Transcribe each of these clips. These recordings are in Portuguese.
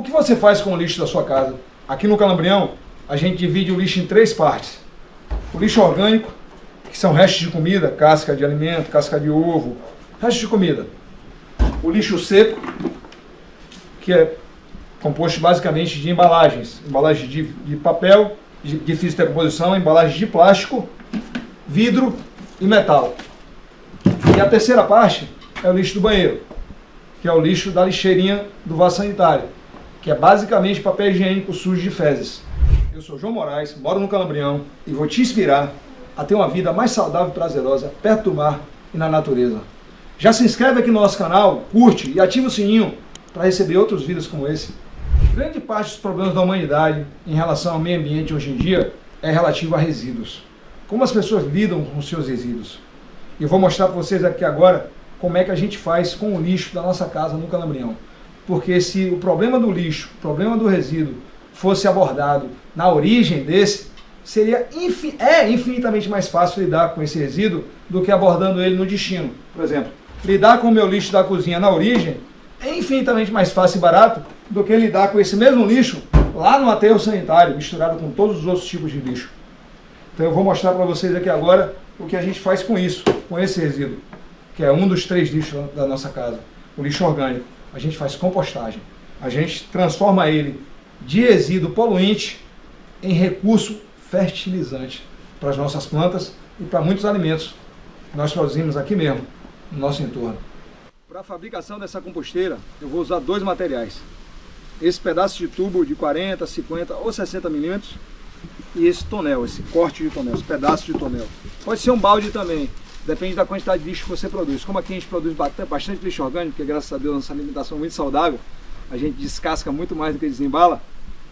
O que você faz com o lixo da sua casa? Aqui no Calambrião, a gente divide o lixo em 3 partes. O lixo orgânico, que são restos de comida, casca de alimento, casca de ovo, restos de comida. O lixo seco, que é composto basicamente de embalagens. Embalagens de papel, de difícil decomposição, embalagens de plástico, vidro e metal. E a terceira parte é o lixo do banheiro, que é o lixo da lixeirinha do vaso sanitário, que é basicamente papel higiênico sujo de fezes. Eu sou João Moraes, moro no Calambrião e vou te inspirar a ter uma vida mais saudável e prazerosa perto do mar e na natureza. Já se inscreve aqui no nosso canal, curte e ativa o sininho para receber outros vídeos como esse. Grande parte dos problemas da humanidade em relação ao meio ambiente hoje em dia é relativo a resíduos. Como as pessoas lidam com os seus resíduos. E eu vou mostrar para vocês aqui agora como é que a gente faz com o lixo da nossa casa no Calambrião. Porque se o problema do lixo, o problema do resíduo fosse abordado na origem desse, seria infinitamente mais fácil lidar com esse resíduo do que abordando ele no destino. Por exemplo, lidar com o meu lixo da cozinha na origem é infinitamente mais fácil e barato do que lidar com esse mesmo lixo lá no aterro sanitário, misturado com todos os outros tipos de lixo. Então eu vou mostrar para vocês aqui agora o que a gente faz com isso, com esse resíduo, que é um dos 3 lixos da nossa casa, o lixo orgânico. A gente faz compostagem. A gente transforma ele de resíduo poluente em recurso fertilizante para as nossas plantas e para muitos alimentos que nós produzimos aqui mesmo, no nosso entorno. Para a fabricação dessa composteira, eu vou usar 2 materiais. Esse pedaço de tubo de 40, 50 ou 60 milímetros e esse tonel, esse corte de tonel, esse pedaço de tonel. Pode ser um balde também, depende da quantidade de lixo que você produz. Como aqui a gente produz bastante lixo orgânico, porque graças a Deus nossa alimentação é muito saudável, a gente descasca muito mais do que desembala,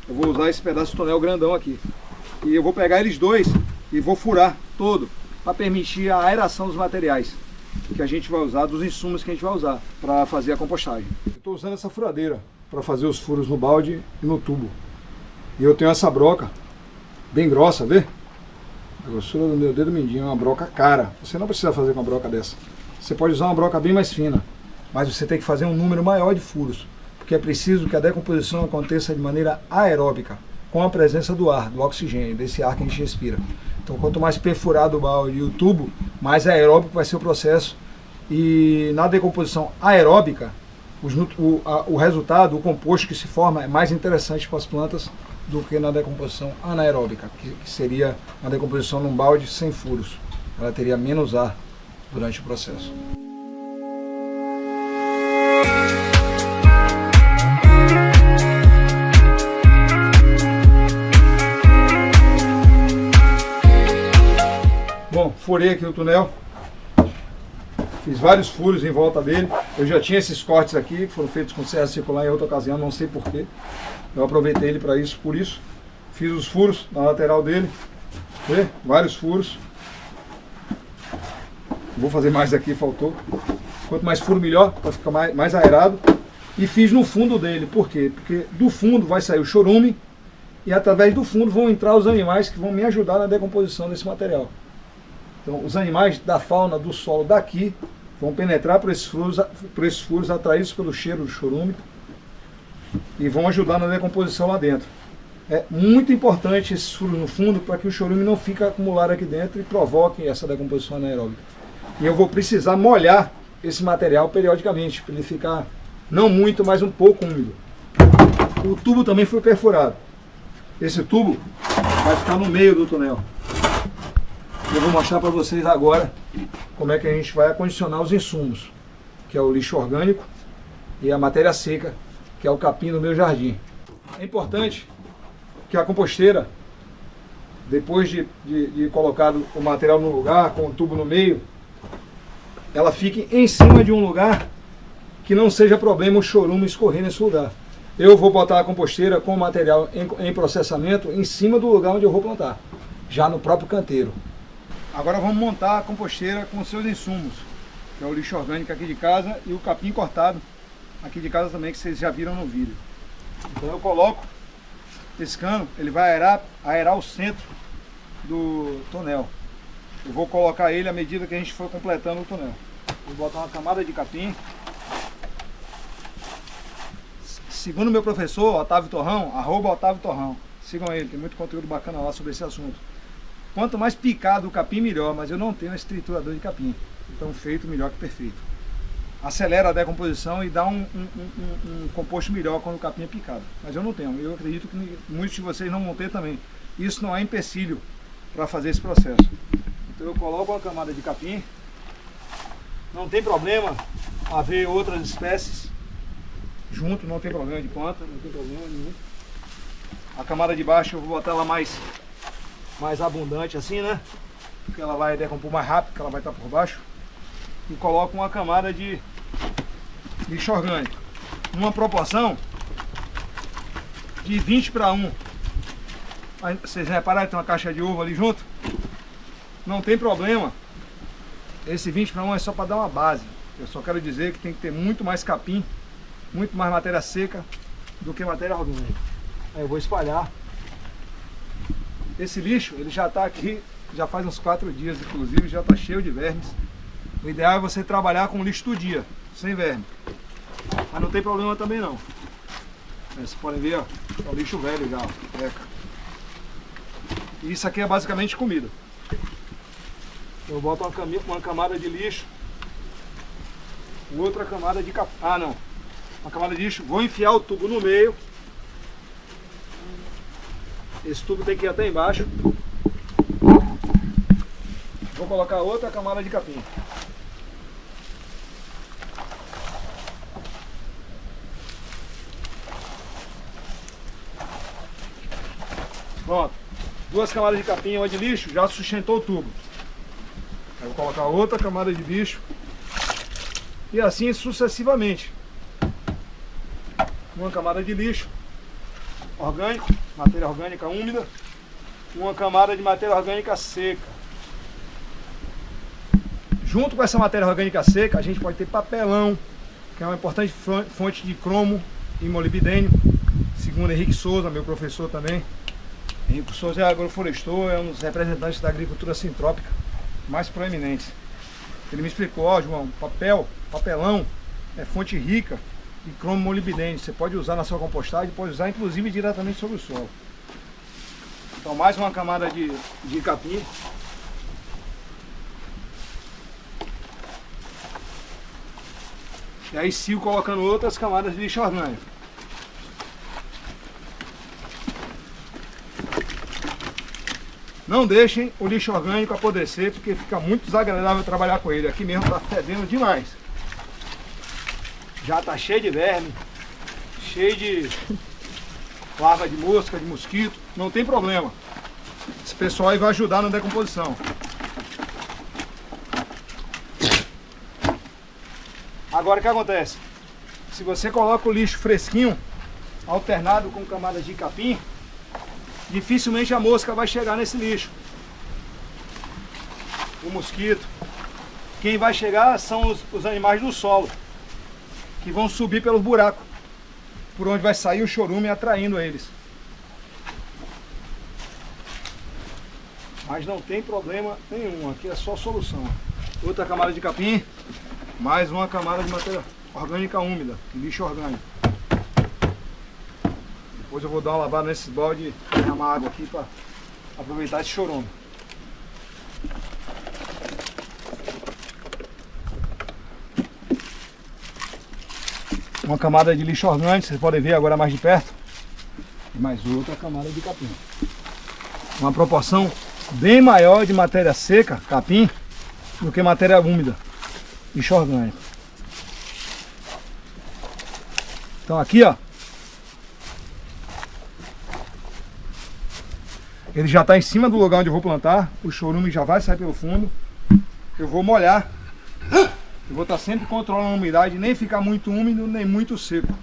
eu vou usar esse pedaço de tonel grandão aqui. E eu vou pegar eles 2 e vou furar todo, para permitir a aeração dos materiais que a gente vai usar, dos insumos que a gente vai usar para fazer a compostagem. Eu estou usando essa furadeira para fazer os furos no balde e no tubo. E eu tenho essa broca, bem grossa, vê? A grossura do meu dedo mindinho é uma broca cara. Você não precisa fazer com uma broca dessa. Você pode usar uma broca bem mais fina, mas você tem que fazer um número maior de furos, porque é preciso que a decomposição aconteça de maneira aeróbica, com a presença do ar, do oxigênio, desse ar que a gente respira. Então quanto mais perfurado o balde e o tubo, mais aeróbico vai ser o processo. E na decomposição aeróbica, o resultado, o composto que se forma é mais interessante para as plantas do que na decomposição anaeróbica, que seria uma decomposição num balde sem furos. Ela teria menos ar durante o processo. Bom, furei aqui o túnel, fiz vários furos em volta dele. Eu já tinha esses cortes aqui, que foram feitos com serra circular em outra ocasião, não sei porquê. Eu aproveitei ele para isso, por isso. Fiz os furos na lateral dele, vê? Vários furos. Vou fazer mais aqui, faltou. Quanto mais furo, melhor, para ficar mais aerado. E fiz no fundo dele, por quê? Porque do fundo vai sair o chorume e através do fundo vão entrar os animais que vão me ajudar na decomposição desse material. Então, os animais da fauna do solo daqui vão penetrar por esses furos atraídos pelo cheiro do chorume e vão ajudar na decomposição lá dentro. É muito importante esses furos no fundo para que o chorume não fique acumulado aqui dentro e provoque essa decomposição anaeróbica. E eu vou precisar molhar esse material periodicamente, para ele ficar não muito, mas um pouco úmido. O tubo também foi perfurado. Esse tubo vai ficar no meio do túnel. Eu vou mostrar para vocês agora como é que a gente vai acondicionar os insumos, que é o lixo orgânico e a matéria seca, que é o capim do meu jardim. É importante que a composteira, depois de colocado o material no lugar, com o tubo no meio, ela fique em cima de um lugar que não seja problema o chorume escorrer nesse lugar. Eu vou botar a composteira com o material em processamento em cima do lugar onde eu vou plantar, já no próprio canteiro. Agora vamos montar a composteira com seus insumos, que é o lixo orgânico aqui de casa e o capim cortado aqui de casa também, que vocês já viram no vídeo. Então eu coloco esse cano, ele vai aerar o centro do tonel. Eu vou colocar ele à medida que a gente for completando o tonel. Vou botar uma camada de capim, segundo meu professor, Otávio Torrão, @OtávioTorrão. Sigam ele, tem muito conteúdo bacana lá sobre esse assunto. Quanto mais picado o capim, melhor, mas eu não tenho esse triturador de capim. Então feito melhor que perfeito. Acelera a decomposição e dá um composto melhor quando o capim é picado. Mas eu não tenho, eu acredito que muitos de vocês não vão ter também. Isso não é empecilho para fazer esse processo. Então eu coloco uma camada de capim. Não tem problema haver outras espécies junto, não tem problema de planta, não tem problema nenhum. A camada de baixo eu vou botar ela mais abundante assim, né? Porque ela vai decompor mais rápido, porque ela vai estar por baixo. E coloco uma camada de lixo orgânico. Numa proporção de 20:1. Vocês repararam que tem uma caixa de ovo ali junto? Não tem problema. Esse 20:1 é só para dar uma base. Eu só quero dizer que tem que ter muito mais capim, muito mais matéria seca do que matéria orgânica. Aí eu vou espalhar. Esse lixo, ele já está aqui, já faz uns 4 dias, inclusive, já está cheio de vermes. O ideal é você trabalhar com lixo do dia, sem verme. Mas não tem problema também não. Vocês podem ver, ó, é o lixo velho já, ó, eca. E isso aqui é basicamente comida. Eu boto uma camada de lixo, outra camada de capim. Ah, não. Uma camada de lixo, vou enfiar o tubo no meio. Esse tubo tem que ir até embaixo. Vou colocar outra camada de capim. Pronto. 2 camadas de capim e uma de lixo já sustentou o tubo. Aí vou colocar outra camada de lixo. E assim sucessivamente. Uma camada de lixo orgânico, matéria orgânica úmida, uma camada de matéria orgânica seca. Junto com essa matéria orgânica seca, a gente pode ter papelão, que é uma importante fonte de cromo e molibdênio, segundo Henrique Souza, meu professor também. Henrique Souza é agroflorestor, é um dos representantes da agricultura sintrópica mais proeminentes. Ele me explicou, ó, João, papelão é fonte rica de cromo molibdênio. Você pode usar na sua compostagem, pode usar inclusive diretamente sobre o solo. Então mais uma camada de capim. E aí sigo colocando outras camadas de lixo orgânico. Não deixem o lixo orgânico apodrecer, porque fica muito desagradável trabalhar com ele. Aqui mesmo está fedendo demais. Já está cheio de verme, cheio de larva de mosca, de mosquito. Não tem problema. Esse pessoal aí vai ajudar na decomposição. Agora o que acontece? Se você coloca o lixo fresquinho, alternado com camadas de capim, dificilmente a mosca vai chegar nesse lixo. O mosquito. Quem vai chegar são os animais do solo, que vão subir pelos buracos, por onde vai sair o chorume atraindo eles. Mas não tem problema nenhum, aqui é só solução. Outra camada de capim, mais uma camada de matéria orgânica úmida, lixo orgânico. Depois eu vou dar uma lavada nesse balde e derramar água aqui para aproveitar esse chorume. Uma camada de lixo orgânico, vocês podem ver agora mais de perto. E mais outra camada de capim. Uma proporção bem maior de matéria seca, capim, do que matéria úmida, lixo orgânico. Então aqui, ó, ele já está em cima do lugar onde eu vou plantar. O chorume já vai sair pelo fundo. Eu vou molhar. Eu vou estar sempre controlando a umidade, nem ficar muito úmido, nem muito seco.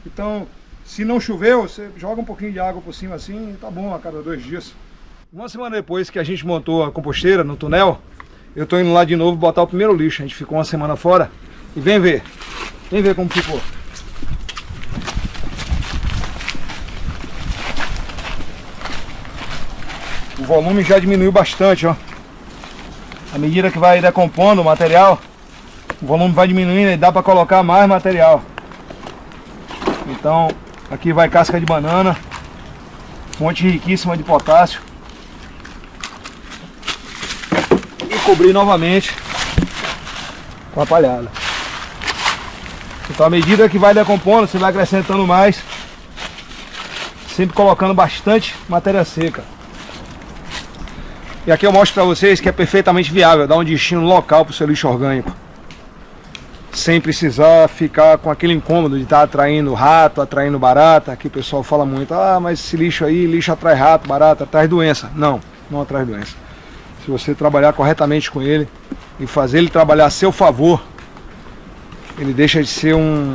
Então, se não choveu, você joga um pouquinho de água por cima assim, e tá bom a cada 2 dias. Uma semana depois que a gente montou a composteira no túnel, eu tô indo lá de novo botar o primeiro lixo. A gente ficou uma semana fora e vem ver como ficou. O volume já diminuiu bastante, ó. À medida que vai decompondo o material, o volume vai diminuindo e dá para colocar mais material. Então, aqui vai casca de banana, fonte riquíssima de potássio. E cobrir novamente com a palhada. Então, à medida que vai decompondo, você vai acrescentando mais, sempre colocando bastante matéria seca. E aqui eu mostro para vocês que é perfeitamente viável dar um destino local para o seu lixo orgânico, sem precisar ficar com aquele incômodo de estar atraindo rato, atraindo barata. Aqui o pessoal fala muito, ah, mas esse lixo aí, lixo atrai rato, barata, atrai doença. Não, não atrai doença. Se você trabalhar corretamente com ele e fazer ele trabalhar a seu favor, ele deixa de ser um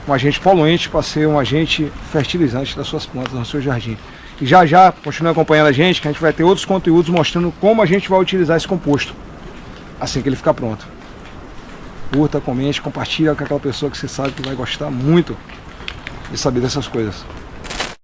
agente poluente para ser um agente fertilizante das suas plantas, no seu jardim. E já, continue acompanhando a gente, que a gente vai ter outros conteúdos mostrando como a gente vai utilizar esse composto assim que ele ficar pronto. Curta, comente, compartilha com aquela pessoa que você sabe que vai gostar muito de saber dessas coisas.